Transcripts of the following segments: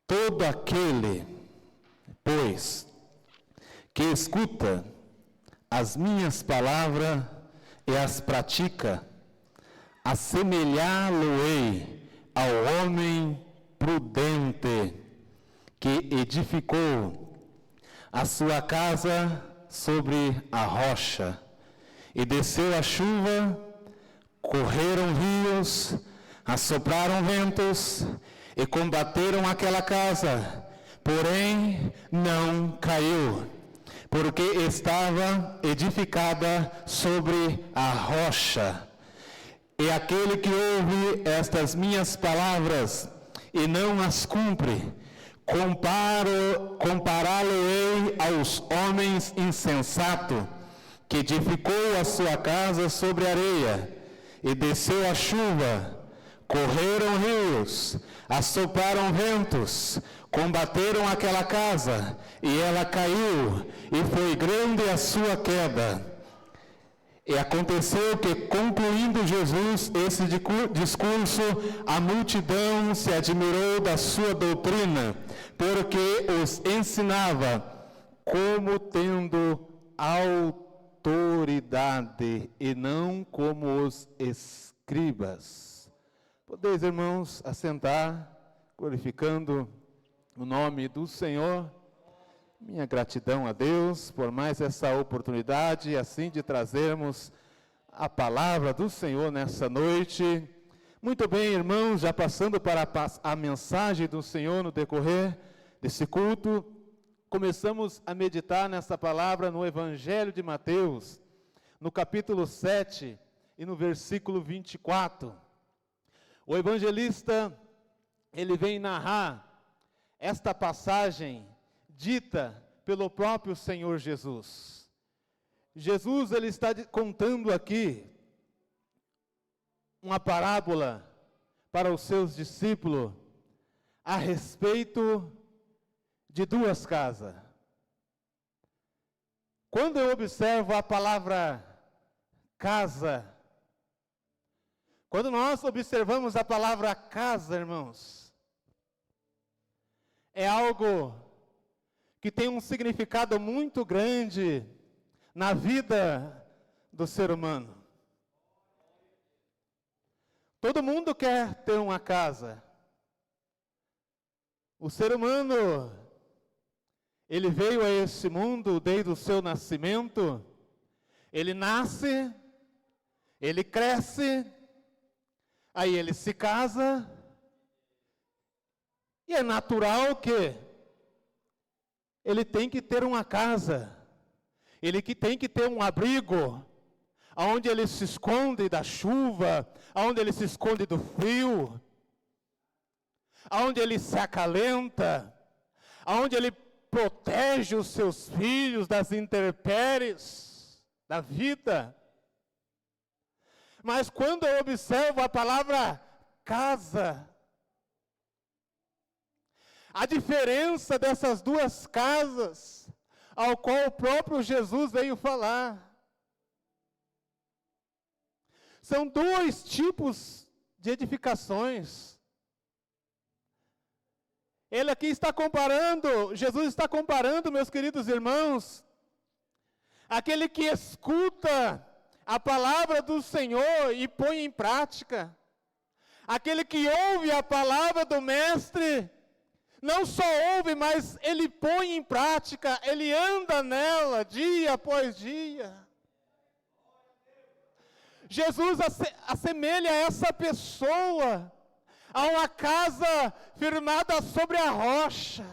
Todo aquele, pois, que escuta as minhas palavras e as pratica, assemelhá-lo-ei ao homem prudente que edificou a sua casa sobre a rocha, e desceu a chuva, correram rios, assopraram ventos, e combateram aquela casa, porém não caiu, porque estava edificada sobre a rocha. E aquele que ouve estas minhas palavras e não as cumpre, compará-lo-ei aos homens insensatos, que edificou a sua casa sobre areia, e desceu a chuva, correram rios, assopraram ventos, combateram aquela casa, e ela caiu, e foi grande a sua queda. E aconteceu que, concluindo Jesus esse discurso, a multidão se admirou da sua doutrina, porque os ensinava como tendo autoridade, e não como os escribas. Podeis, irmãos, assentar, glorificando o nome do Senhor. Minha gratidão a Deus por mais essa oportunidade, assim, de trazermos a palavra do Senhor nessa noite. Muito bem, irmãos, já passando para a mensagem do Senhor no decorrer desse culto, começamos a meditar nessa palavra no Evangelho de Mateus, no capítulo 7 e no versículo 24. O evangelista, ele vem narrar esta passagem dita pelo próprio Senhor Jesus. Jesus, ele está contando aqui uma parábola para os seus discípulos a respeito de duas casas. Quando eu observo a palavra casa, quando nós observamos a palavra casa, irmãos, é algo que tem um significado muito grande na vida do ser humano. Todo mundo quer ter uma casa. O ser humano, ele veio a esse mundo desde o seu nascimento. Ele nasce, ele cresce, aí ele se casa, e é natural que ele tem que ter uma casa, ele que tem que ter um abrigo, onde ele se esconde da chuva, onde ele se esconde do frio, onde ele se acalenta, onde ele protege os seus filhos das intempéries da vida. Mas quando eu observo a palavra casa, a diferença dessas duas casas, ao qual o próprio Jesus veio falar, são dois tipos de edificações. Ele aqui está comparando, Jesus está comparando, meus queridos irmãos, aquele que escuta a palavra do Senhor e põe em prática, aquele que ouve a palavra do Mestre, não só ouve, mas ele põe em prática, ele anda nela dia após dia. Jesus assemelha essa pessoa a uma casa firmada sobre a rocha.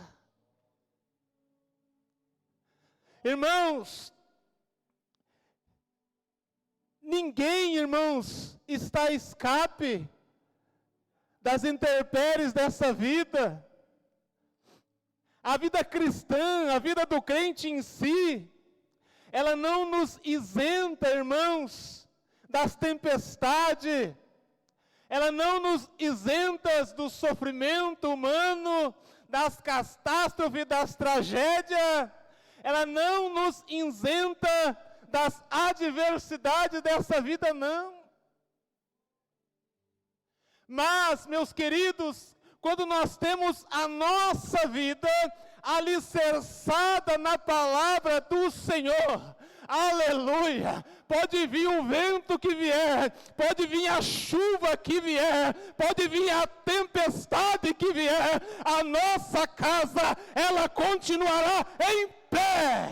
Irmãos, ninguém, irmãos, está a escape das intempéries dessa vida. A vida cristã, a vida do crente em si, ela não nos isenta, irmãos, das tempestades, ela não nos isenta do sofrimento humano, das catástrofes, das tragédias, ela não nos isenta das adversidades dessa vida, não. Mas, meus queridos, quando nós temos a nossa vida alicerçada na palavra do Senhor. Aleluia! Pode vir o vento que vier, pode vir a chuva que vier, pode vir a tempestade que vier, a nossa casa, ela continuará em pé.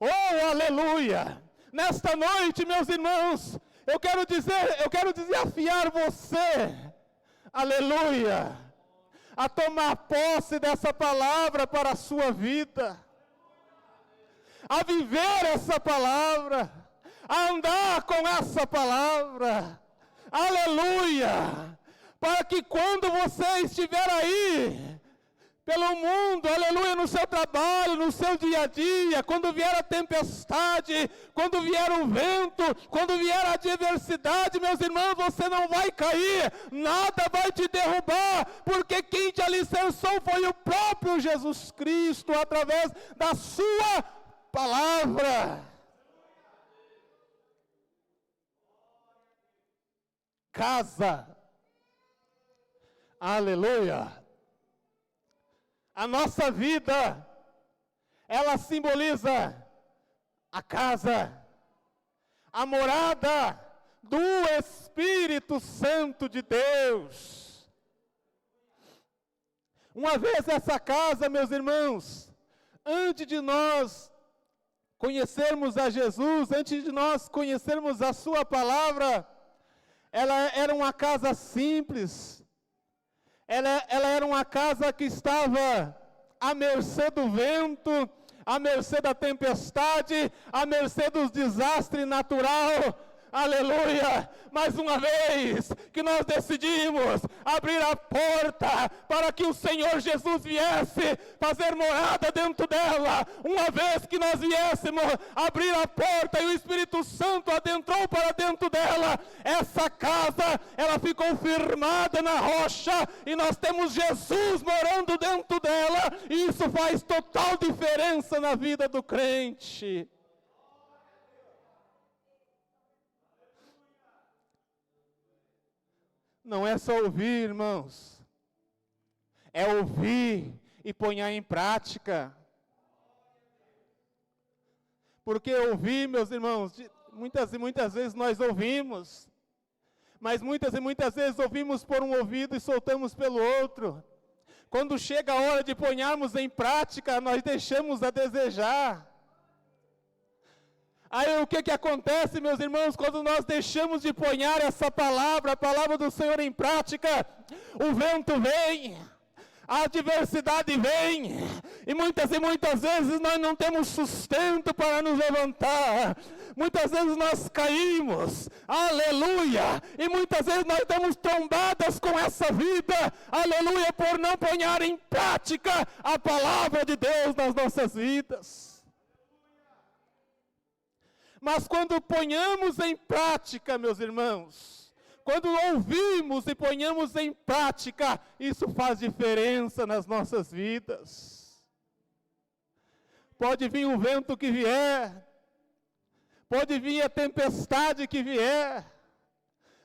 Oh, aleluia! Nesta noite, meus irmãos, eu quero desafiar você, aleluia, a tomar posse dessa palavra para a sua vida, a viver essa palavra, a andar com essa palavra, aleluia, para que quando você estiver aí, pelo mundo, aleluia, no seu trabalho, no seu dia a dia, quando vier a tempestade, quando vier o vento, quando vier a adversidade, meus irmãos, você não vai cair, nada vai te derrubar, porque quem te alicerçou foi o próprio Jesus Cristo, através da sua palavra. Casa, aleluia. A nossa vida, ela simboliza a casa, a morada do Espírito Santo de Deus. Uma vez essa casa, meus irmãos, antes de nós conhecermos a Jesus, antes de nós conhecermos a sua palavra, ela era uma casa simples. Ela era uma casa que estava à mercê do vento, à mercê da tempestade, à mercê dos desastres naturais. Aleluia! Mais uma vez que nós decidimos abrir a porta para que o Senhor Jesus viesse fazer morada dentro dela. Uma vez que nós viéssemos abrir a porta e o Espírito Santo adentrou para dentro dela, essa casa, ela ficou firmada na rocha e nós temos Jesus morando dentro dela, e isso faz total diferença na vida do crente. Não é só ouvir, irmãos, é ouvir e pôr em prática. Porque ouvir, meus irmãos, muitas e muitas vezes nós ouvimos, mas muitas e muitas vezes ouvimos por um ouvido e soltamos pelo outro. Quando chega a hora de ponharmos em prática, nós deixamos a desejar. Aí o que acontece, meus irmãos, quando nós deixamos de ponhar essa palavra, a palavra do Senhor em prática, o vento vem, a adversidade vem, e muitas vezes nós não temos sustento para nos levantar, muitas vezes nós caímos, aleluia, e muitas vezes nós damos trombadas com essa vida, aleluia, por não ponhar em prática a palavra de Deus nas nossas vidas. Mas quando ponhamos em prática, meus irmãos, quando ouvimos e ponhamos em prática, isso faz diferença nas nossas vidas. Pode vir o vento que vier, pode vir a tempestade que vier,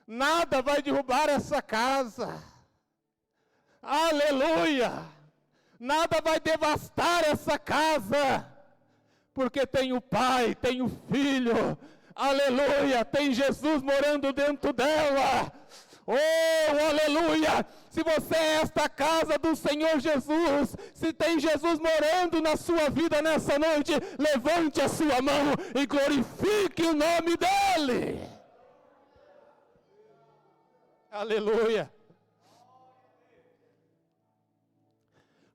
nada vai derrubar essa casa. Aleluia! Nada vai devastar essa casa. Porque tem o Pai, tem o Filho, aleluia, tem Jesus morando dentro dela. Oh, aleluia! Se você é esta casa do Senhor Jesus, se tem Jesus morando na sua vida nessa noite, levante a sua mão e glorifique o nome dEle. Aleluia!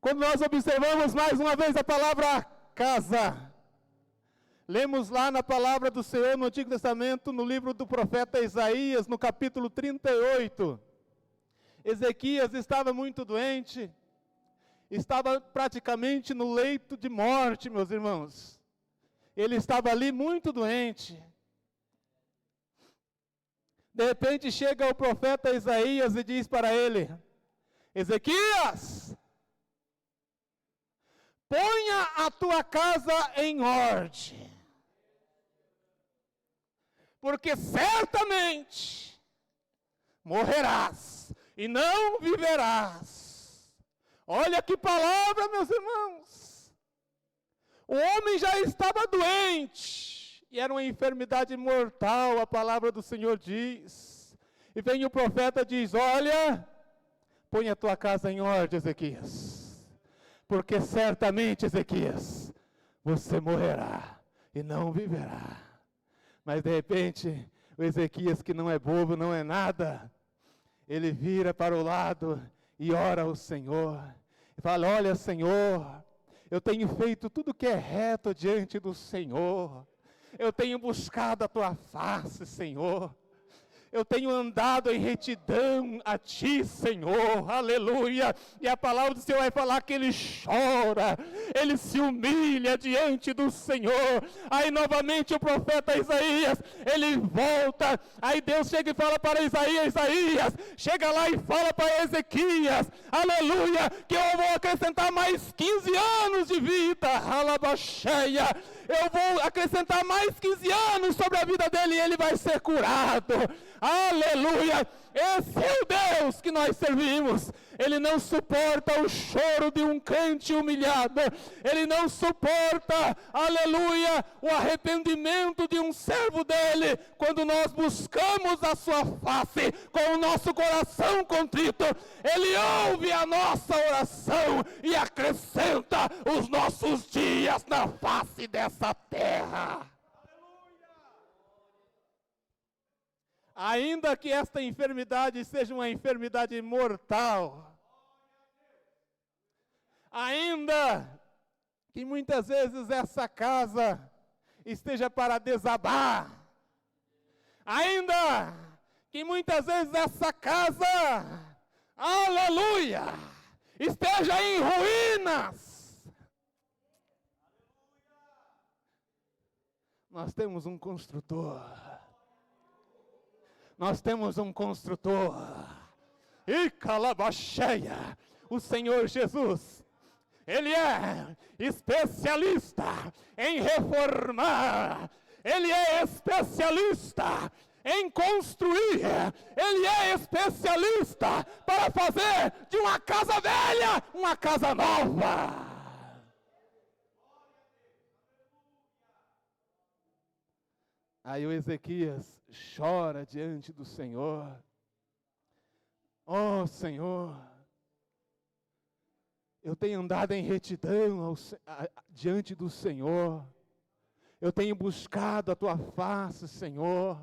Quando nós observamos mais uma vez a palavra casa, lemos lá na palavra do Senhor no Antigo Testamento, no livro do profeta Isaías, no capítulo 38. Ezequias estava muito doente, estava praticamente no leito de morte, meus irmãos. Ele estava ali muito doente. De repente chega o profeta Isaías e diz para ele: Ezequias, ponha a tua casa em ordem, porque certamente morrerás e não viverás. Olha que palavra, meus irmãos. O homem já estava doente, e era uma enfermidade mortal, a palavra do Senhor diz. E vem o profeta e diz: olha, põe a tua casa em ordem, Ezequias, porque certamente, Ezequias, você morrerá e não viverá. Mas de repente, o Ezequias, que não é bobo, não é nada, ele vira para o lado e ora ao Senhor. E fala: olha, Senhor, eu tenho feito tudo que é reto diante do Senhor. Eu tenho buscado a tua face, Senhor. Eu tenho andado em retidão a ti, Senhor, aleluia. E a palavra do Senhor vai falar que ele chora, ele se humilha diante do Senhor. Aí novamente o profeta Isaías, ele volta. Aí Deus chega e fala para Isaías: chega lá e fala para Ezequias, aleluia, que eu vou acrescentar mais 15 anos de vida, alabaxeia. Eu vou acrescentar mais 15 anos sobre a vida dele e ele vai ser curado. Aleluia! Esse é o Deus que nós servimos. Ele não suporta o choro de um crente humilhado. Ele não suporta, aleluia, o arrependimento de um servo dele. Quando nós buscamos a sua face com o nosso coração contrito, ele ouve a nossa oração e acrescenta os nossos dias na face dessa terra. Ainda que esta enfermidade seja uma enfermidade mortal, ainda que muitas vezes essa casa esteja para desabar, ainda que muitas vezes essa casa, aleluia, esteja em ruínas, nós temos um construtor. Nós temos um construtor, e calabacheia, o Senhor Jesus. Ele é especialista em reformar, ele é especialista em construir, ele é especialista para fazer de uma casa velha uma casa nova. Aí o Ezequias chora diante do Senhor. Oh, Senhor, eu tenho andado em retidão diante do Senhor. Eu tenho buscado a tua face, Senhor.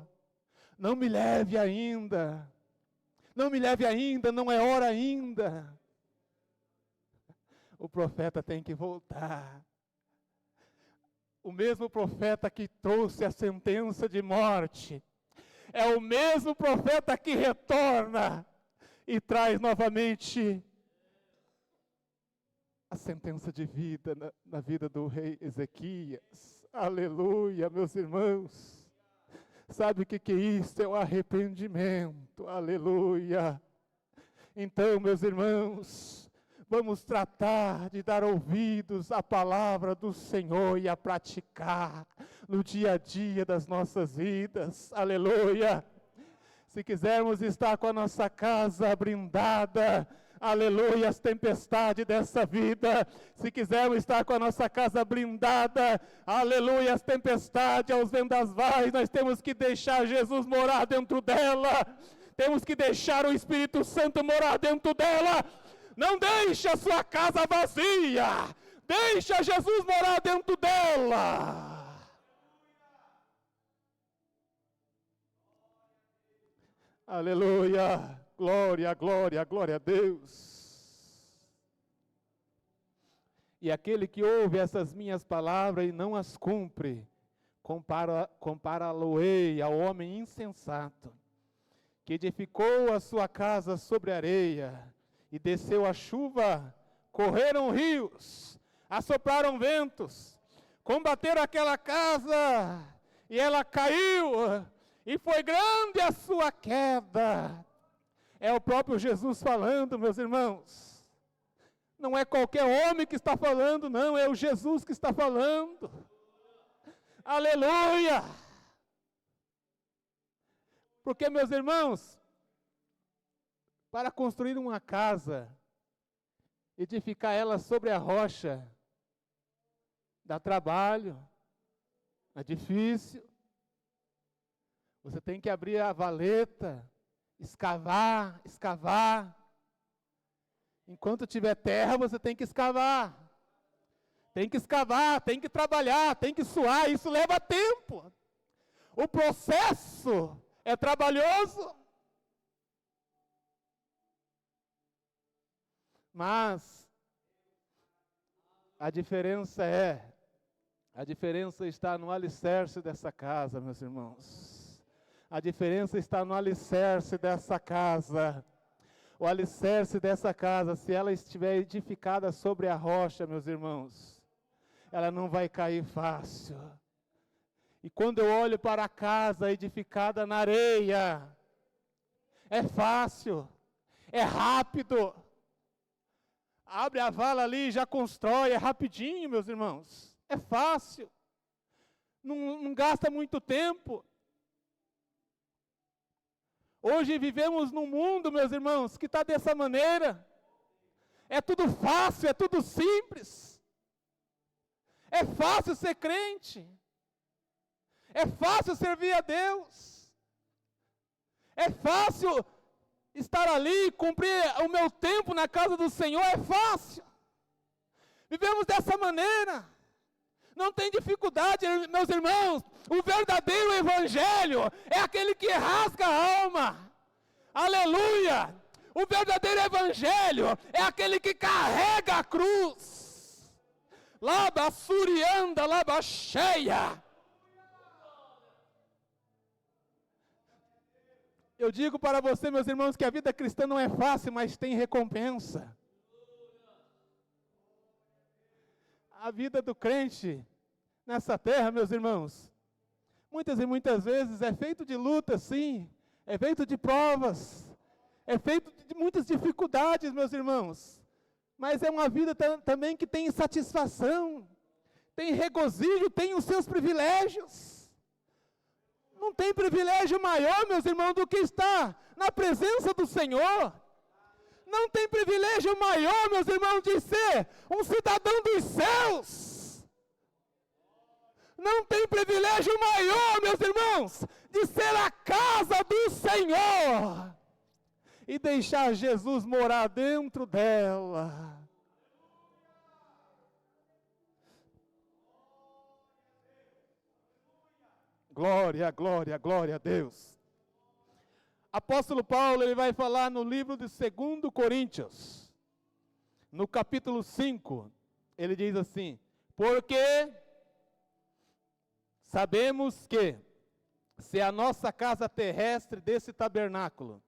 Não me leve ainda. Não me leve ainda, não é hora ainda. O profeta tem que voltar. O mesmo profeta que trouxe a sentença de morte, é o mesmo profeta que retorna e traz novamente a sentença de vida na vida do rei Ezequias. Aleluia, meus irmãos. Sabe o que é isso? É o arrependimento. Aleluia. Então, meus irmãos, vamos tratar de dar ouvidos à palavra do Senhor e a praticar no dia a dia das nossas vidas. Aleluia. Se quisermos estar com a nossa casa blindada, aleluia, as tempestades dessa vida. Se quisermos estar com a nossa casa blindada, aleluia, as tempestades, aos vendavais, nós temos que deixar Jesus morar dentro dela. Temos que deixar o Espírito Santo morar dentro dela. Não deixe a sua casa vazia. Deixa Jesus morar dentro dela. Aleluia. Glória, glória, glória a Deus. E aquele que ouve essas minhas palavras e não as cumpre, compara-lo-ei ao homem insensato, que edificou a sua casa sobre a areia, e desceu a chuva, correram rios, assopraram ventos, combateram aquela casa, e ela caiu, e foi grande a sua queda. É o próprio Jesus falando, meus irmãos. Não é qualquer homem que está falando, não, é o Jesus que está falando. Aleluia! Porque, meus irmãos, para construir uma casa, edificar ela sobre a rocha, dá trabalho, é difícil. Você tem que abrir a valeta, escavar. Enquanto tiver terra, você tem que escavar. Tem que escavar, tem que trabalhar, tem que suar, isso leva tempo. O processo é trabalhoso. Mas a diferença está no alicerce dessa casa, meus irmãos. A diferença está no alicerce dessa casa. O alicerce dessa casa, se ela estiver edificada sobre a rocha, meus irmãos, ela não vai cair fácil. E quando eu olho para a casa edificada na areia, é fácil, é rápido. Abre a vala ali e já constrói, é rapidinho, meus irmãos. É fácil. Não gasta muito tempo. Hoje vivemos num mundo, meus irmãos, que está dessa maneira. É tudo fácil, é tudo simples. É fácil ser crente. É fácil servir a Deus. É fácil estar ali, cumprir o meu tempo na casa do Senhor, é fácil. Vivemos dessa maneira. Não tem dificuldade, meus irmãos. O verdadeiro evangelho é aquele que rasga a alma. Aleluia! O verdadeiro evangelho é aquele que carrega a cruz. Laba surianda, laba cheia. Eu digo para você, meus irmãos, que a vida cristã não é fácil, mas tem recompensa. A vida do crente nessa terra, meus irmãos, muitas e muitas vezes é feito de luta, sim, é feito de provas, é feito de muitas dificuldades, meus irmãos, mas é uma vida também que tem satisfação, tem regozijo, tem os seus privilégios. Não tem privilégio maior, meus irmãos, do que estar na presença do Senhor. Não tem privilégio maior, meus irmãos, de ser um cidadão dos céus. Não tem privilégio maior, meus irmãos, de ser a casa do Senhor. E deixar Jesus morar dentro dela. Glória, glória, glória a Deus. Apóstolo Paulo, ele vai falar no livro de 2 Coríntios, no capítulo 5, ele diz assim: porque sabemos que, se a nossa casa terrestre desse tabernáculo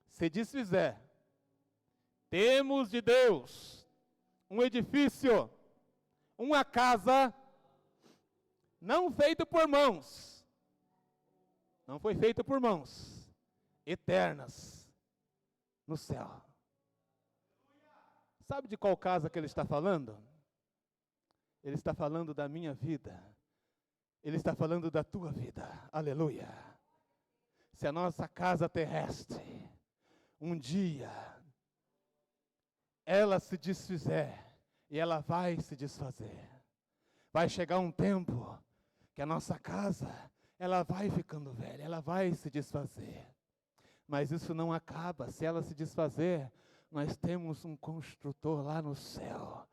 se desfizer, temos de Deus um edifício, uma casa, não feita por mãos, não foi feita por mãos, eternas, no céu. Sabe de qual casa que ele está falando? Ele está falando da minha vida. Ele está falando da tua vida. Aleluia. Se a nossa casa terrestre, um dia, ela se desfizer, e ela vai se desfazer. Vai chegar um tempo que a nossa casa, ela vai ficando velha, ela vai se desfazer. Mas isso não acaba. Se ela se desfazer, nós temos um construtor lá no céu.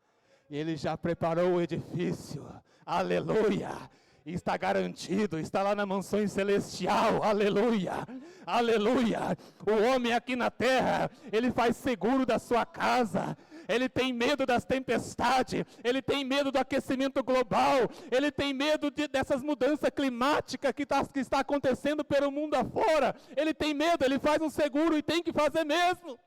E ele já preparou o edifício. Aleluia! Está garantido, está lá na mansão celestial. Aleluia! Aleluia! O homem aqui na terra, ele faz seguro da sua casa. Ele tem medo das tempestades, ele tem medo do aquecimento global, ele tem medo dessas mudanças climáticas que está acontecendo pelo mundo afora. Ele tem medo, ele faz um seguro e tem que fazer mesmo.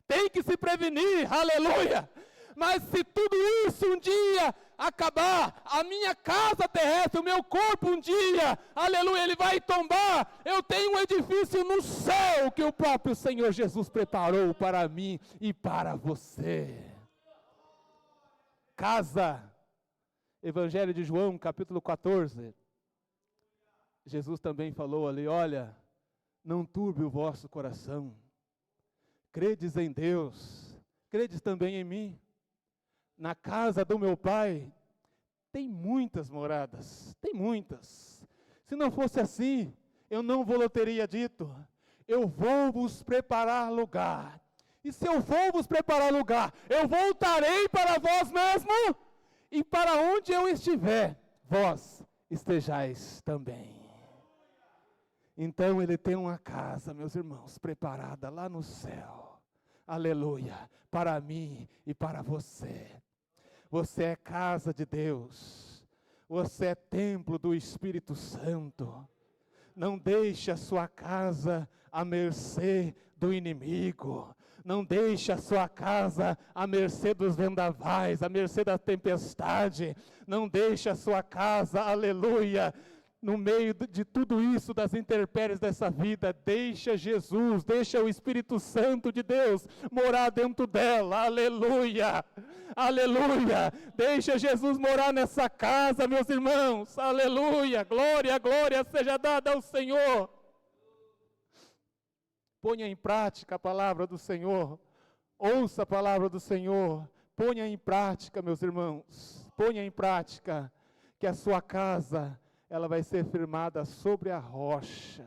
Tem que se prevenir, aleluia. Mas se tudo isso um dia acabar, a minha casa terrestre, o meu corpo um dia, aleluia, ele vai tombar. Eu tenho um edifício no céu que o próprio Senhor Jesus preparou para mim e para você. Casa, Evangelho de João, capítulo 14. Jesus também falou ali: olha, não turbe o vosso coração. Credes em Deus, credes também em mim. Na casa do meu Pai tem muitas moradas, tem muitas. Se não fosse assim, eu não vou teria dito, eu vou vos preparar lugar. E se eu vou vos preparar lugar, eu voltarei para vós mesmo, e para onde eu estiver, vós estejais também. Então ele tem uma casa, meus irmãos, preparada lá no céu. Aleluia, para mim e para você. Você é casa de Deus. Você é templo do Espírito Santo. Não deixe a sua casa à mercê do inimigo. Não deixe a sua casa à mercê dos vendavais, à mercê da tempestade. Não deixe a sua casa, aleluia, no meio de tudo isso, das intempéries dessa vida. Deixa Jesus, deixa o Espírito Santo de Deus morar dentro dela, aleluia, aleluia. Deixa Jesus morar nessa casa, meus irmãos, aleluia, glória, glória seja dada ao Senhor. Ponha em prática a palavra do Senhor, ouça a palavra do Senhor, ponha em prática, meus irmãos, ponha em prática, que a sua casa, ela vai ser firmada sobre a rocha.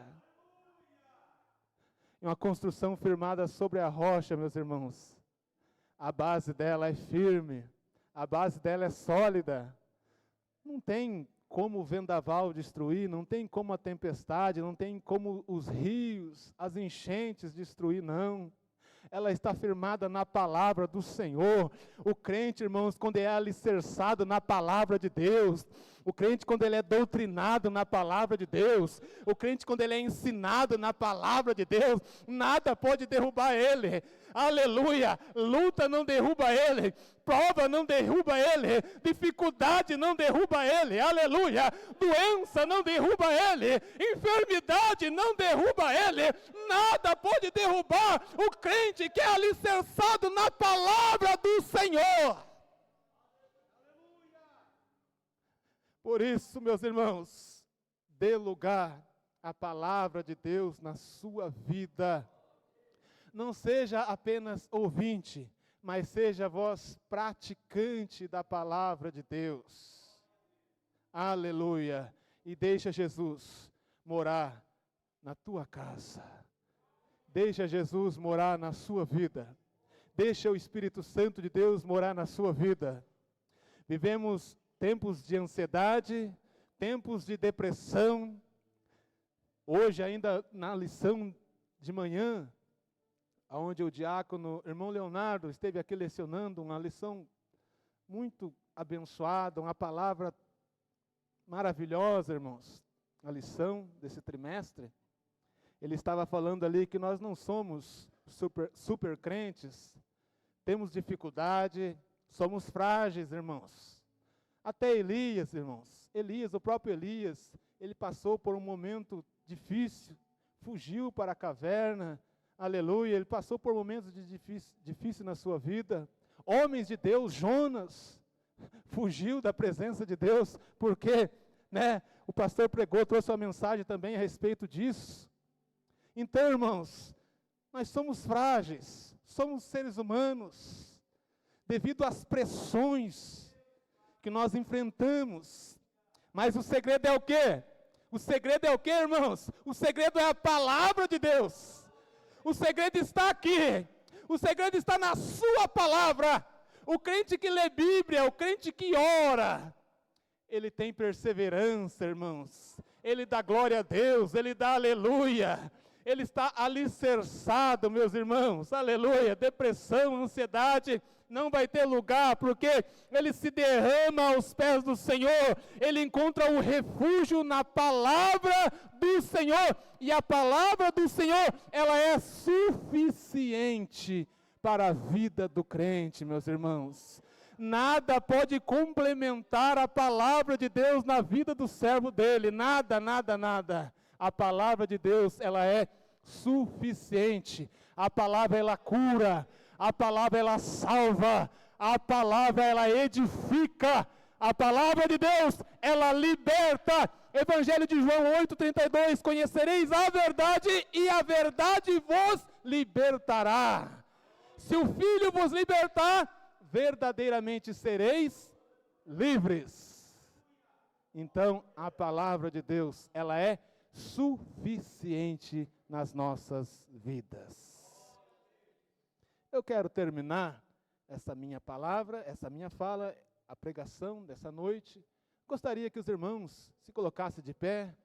É uma construção firmada sobre a rocha, meus irmãos. A base dela é firme, a base dela é sólida. Não tem como o vendaval destruir, não tem como a tempestade, não tem como os rios, as enchentes destruir, não. Ela está firmada na palavra do Senhor. O crente, irmãos, quando é alicerçado na palavra de Deus, o crente quando ele é doutrinado na palavra de Deus, o crente quando ele é ensinado na palavra de Deus, nada pode derrubar ele. Aleluia, luta não derruba ele, prova não derruba ele, dificuldade não derruba ele, aleluia, doença não derruba ele, enfermidade não derruba ele, nada pode derrubar o crente que é alicerçado na palavra do Senhor. Por isso, meus irmãos, dê lugar à palavra de Deus na sua vida. Não seja apenas ouvinte, mas seja vós praticante da palavra de Deus. Aleluia. E deixa Jesus morar na tua casa. Deixa Jesus morar na sua vida. Deixa o Espírito Santo de Deus morar na sua vida. Vivemos tempos de ansiedade, tempos de depressão. Hoje, ainda na lição de manhã, onde o diácono, irmão Leonardo, esteve aqui lecionando uma lição muito abençoada, uma palavra maravilhosa, irmãos, a lição desse trimestre. Ele estava falando ali que nós não somos super crentes, temos dificuldade, somos frágeis, irmãos. Até Elias, irmãos, o próprio Elias, ele passou por um momento difícil, fugiu para a caverna, aleluia, ele passou por momentos difíceis na sua vida. Homens de Deus, Jonas, fugiu da presença de Deus, porque, o pastor pregou, trouxe uma mensagem também a respeito disso. Então, irmãos, nós somos frágeis, somos seres humanos, devido às pressões que nós enfrentamos. Mas o segredo é o quê? O segredo é o quê, irmãos? O segredo é a palavra de Deus. O segredo está aqui. O segredo está na sua palavra. O crente que lê Bíblia, o crente que ora, ele tem perseverança, irmãos. Ele dá glória a Deus, ele dá aleluia. Ele está alicerçado, meus irmãos, aleluia. Depressão, ansiedade não vai ter lugar, porque ele se derrama aos pés do Senhor, ele encontra o refúgio na palavra do Senhor, e a palavra do Senhor, ela é suficiente para a vida do crente, meus irmãos. Nada pode complementar a palavra de Deus na vida do servo dele, nada, nada, nada. A palavra de Deus, ela é suficiente. A palavra, ela cura. A palavra, ela salva. A palavra, ela edifica. A palavra de Deus, ela liberta. Evangelho de João 8:32, conhecereis a verdade e a verdade vos libertará. Se o Filho vos libertar, verdadeiramente sereis livres. Então, a palavra de Deus, ela é suficiente nas nossas vidas. Eu quero terminar essa minha palavra, essa minha fala, a pregação dessa noite. Gostaria que os irmãos se colocassem de pé.